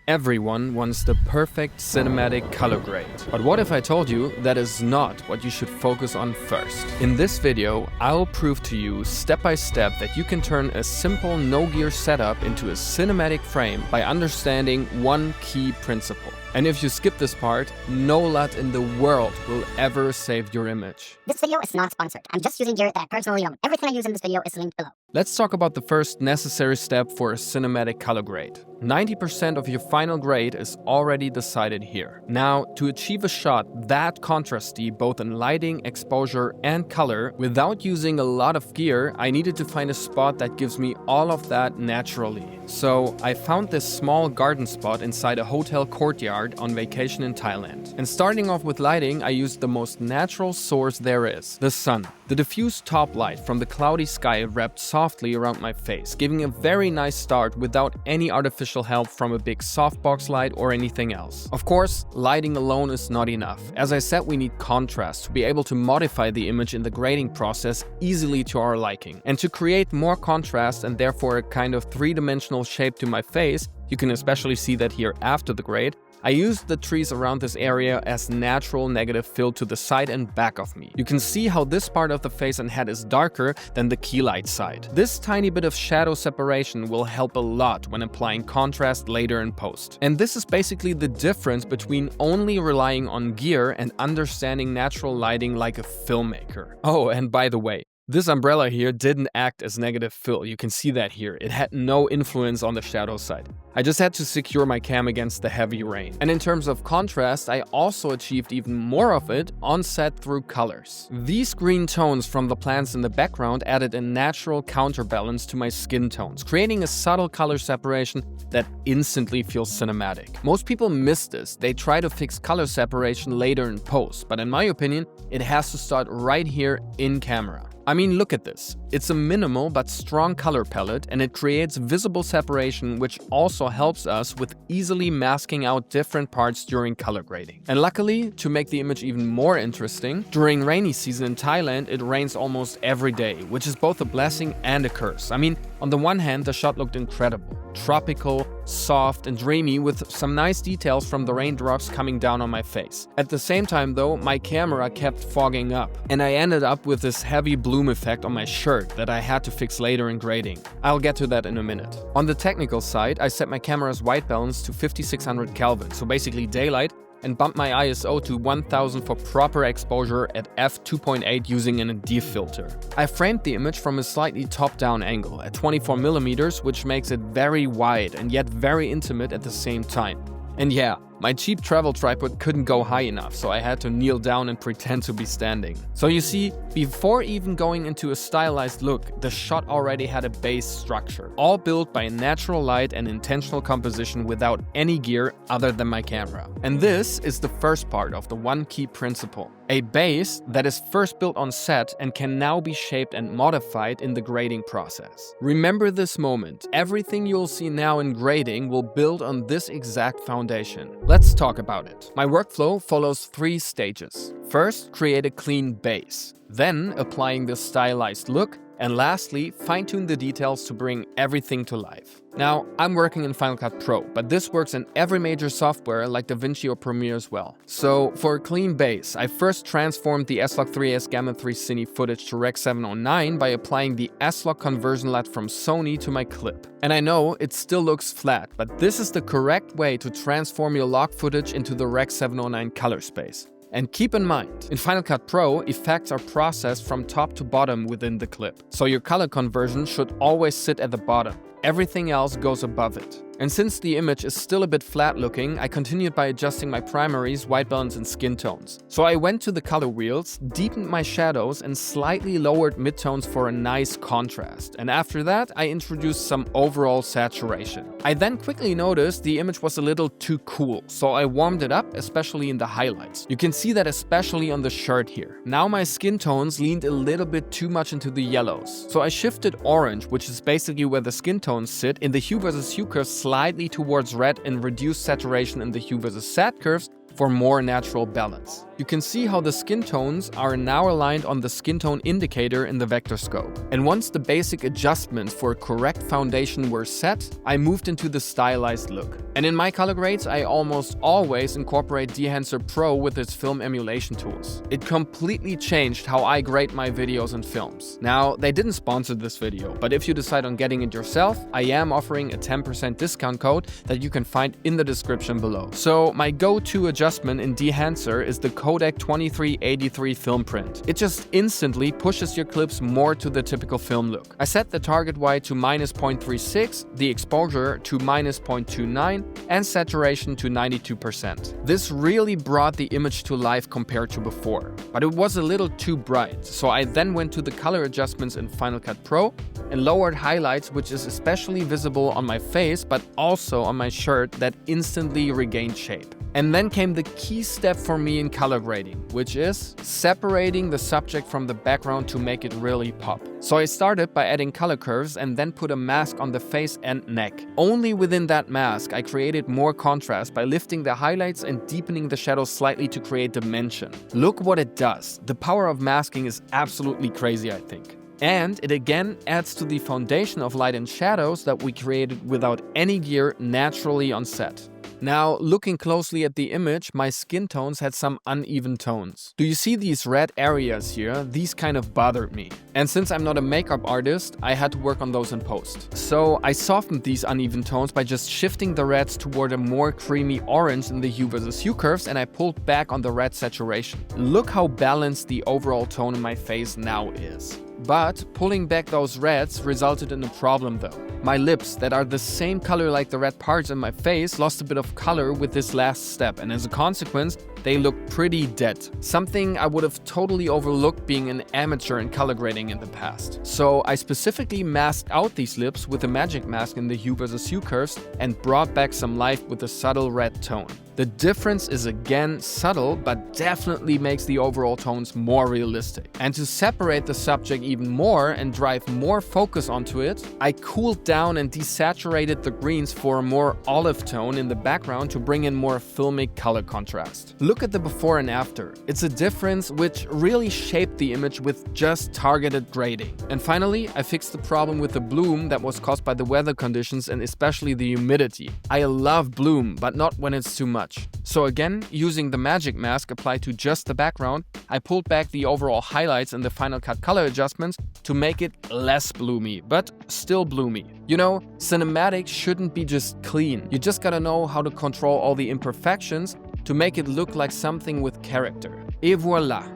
Everyone wants the perfect cinematic color grade. But what if I told you that is not what you should focus on first? In this video, I'll prove to you step by step that you can turn a simple no-gear setup into a cinematic frame by understanding one key principle. And if you skip this part, no LUT in the world will ever save your image. This video is not sponsored. I'm just using gear that I personally own. Everything I use in this video is linked below. Let's talk about the first necessary step for a cinematic color grade. 90% of your final grade is already decided here. Now, to achieve a shot that contrasty both in lighting, exposure, and color, without using a lot of gear, I needed to find a spot that gives me all of that naturally. So I found this small garden spot inside a hotel courtyard on vacation in Thailand. And starting off with lighting, I used the most natural source there is, the sun. The diffused top light from the cloudy sky wrapped softly around my face, giving a very nice start without any artificial help from a big softbox light or anything else. Of course, lighting alone is not enough. As I said, we need contrast to be able to modify the image in the grading process easily to our liking. And to create more contrast and therefore a kind of three-dimensional shape to my face, you can especially see that here after the grade, I used the trees around this area as natural negative fill to the side and back of me. You can see how this part of the face and head is darker than the key light side. This tiny bit of shadow separation will help a lot when applying contrast later in post. And this is basically the difference between only relying on gear and understanding natural lighting like a filmmaker. Oh, and by the way, this umbrella here didn't act as negative fill, you can see that here. It had no influence on the shadow side. I just had to secure my cam against the heavy rain. And in terms of contrast, I also achieved even more of it on set through colors. These green tones from the plants in the background added a natural counterbalance to my skin tones, creating a subtle color separation that instantly feels cinematic. Most people miss this. They try to fix color separation later in post, but in my opinion, it has to start right here in camera. I mean, look at this. It's a minimal but strong color palette and it creates visible separation, which also helps us with easily masking out different parts during color grading. And luckily, to make the image even more interesting, during rainy season in Thailand, it rains almost every day, which is both a blessing and a curse. I mean, on the one hand, the shot looked incredible. Tropical, soft, and dreamy with some nice details from the raindrops coming down on my face. At the same time though, my camera kept fogging up, and I ended up with this heavy bloom effect on my shirt that I had to fix later in grading. I'll get to that in a minute. On the technical side, I set my camera's white balance to 5600 Kelvin, so basically daylight, and bumped my ISO to 1000 for proper exposure at f2.8 using an ND filter. I framed the image from a slightly top-down angle at 24mm, which makes it very wide and yet very intimate at the same time. And yeah, my cheap travel tripod couldn't go high enough, so I had to kneel down and pretend to be standing. So you see, before even going into a stylized look, the shot already had a base structure, all built by natural light and intentional composition without any gear other than my camera. And this is the first part of the one key principle. A base that is first built on set and can now be shaped and modified in the grading process. Remember this moment. Everything you'll see now in grading will build on this exact foundation. Let's talk about it. My workflow follows 3 stages. First, create a clean base. Then, applying the stylized look. And lastly, fine-tune the details to bring everything to life. Now, I'm working in Final Cut Pro, but this works in every major software like DaVinci or Premiere as well. So, for a clean base, I first transformed the S-Log3S Gamma 3 Cine footage to Rec. 709 by applying the S-Log conversion LUT from Sony to my clip. And I know it still looks flat, but this is the correct way to transform your log footage into the Rec. 709 color space. And keep in mind, in Final Cut Pro, effects are processed from top to bottom within the clip. So your color conversion should always sit at the bottom. Everything else goes above it. And since the image is still a bit flat looking, I continued by adjusting my primaries, white balance and skin tones. So I went to the color wheels, deepened my shadows and slightly lowered midtones for a nice contrast. And after that, I introduced some overall saturation. I then quickly noticed the image was a little too cool, so I warmed it up, especially in the highlights. You can see that especially on the shirt here. Now my skin tones leaned a little bit too much into the yellows. So I shifted orange, which is basically where the skin tones sit, in the hue versus hue curve slightly towards red and reduced saturation in the hue versus sat curves for more natural balance. You can see how the skin tones are now aligned on the skin tone indicator in the vector scope. And once the basic adjustments for a correct foundation were set, I moved into the stylized look. And in my color grades, I almost always incorporate DEHANCER Pro with its film emulation tools. It completely changed how I grade my videos and films. Now, they didn't sponsor this video, but if you decide on getting it yourself, I am offering a 10% discount code that you can find in the description below. So my go-to adjustment in DEHANCER is the Codec 2383 film print. It just instantly pushes your clips more to the typical film look. I set the target white to -0.36, the exposure to -0.29, and saturation to 92%. This really brought the image to life compared to before, but it was a little too bright, so I then went to the color adjustments in Final Cut Pro and lowered highlights, which is especially visible on my face, but also on my shirt, that instantly regained shape. And then came the key step for me in color grading, which is separating the subject from the background to make it really pop. So I started by adding color curves and then put a mask on the face and neck. Only within that mask, I created more contrast by lifting the highlights and deepening the shadows slightly to create dimension. Look what it does. The power of masking is absolutely crazy, I think. And it again adds to the foundation of light and shadows that we created without any gear naturally on set. Now, looking closely at the image, my skin tones had some uneven tones. Do you see these red areas here? These kind of bothered me. And since I'm not a makeup artist, I had to work on those in post. So I softened these uneven tones by just shifting the reds toward a more creamy orange in the hue versus hue curves, and I pulled back on the red saturation. Look how balanced the overall tone in my face now is. But pulling back those reds resulted in a problem though. My lips, that are the same color like the red parts in my face, lost a bit of color with this last step, and as a consequence, they look pretty dead. Something I would have totally overlooked being an amateur in color grading in the past. So I specifically masked out these lips with a magic mask in the hue versus hue curves and brought back some life with a subtle red tone. The difference is again subtle, but definitely makes the overall tones more realistic. And to separate the subject even more and drive more focus onto it, I cooled down and desaturated the greens for a more olive tone in the background to bring in more filmic color contrast. Look at the before and after. It's a difference which really shaped the image with just targeted grading. And finally, I fixed the problem with the bloom that was caused by the weather conditions and especially the humidity. I love bloom, but not when it's too much. So again, using the magic mask applied to just the background, I pulled back the overall highlights in the Final Cut color adjustments to make it less bloomy, but still bloomy. You know, cinematics shouldn't be just clean. You just gotta know how to control all the imperfections to make it look like something with character. Et voila,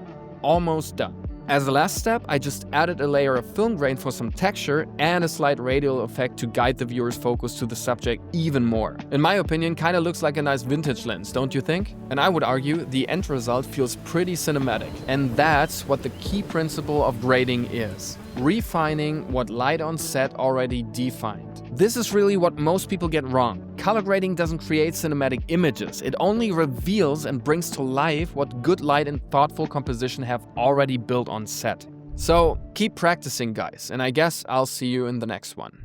almost done. As a last step, I just added a layer of film grain for some texture and a slight radial effect to guide the viewer's focus to the subject even more. In my opinion, kinda looks like a nice vintage lens, don't you think? And I would argue the end result feels pretty cinematic. And that's what the key principle of grading is. Refining what light on set already defined. This is really what most people get wrong. Color grading doesn't create cinematic images. It only reveals and brings to life what good light and thoughtful composition have already built on set. So keep practicing, guys, and I guess I'll see you in the next one.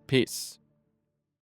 Peace.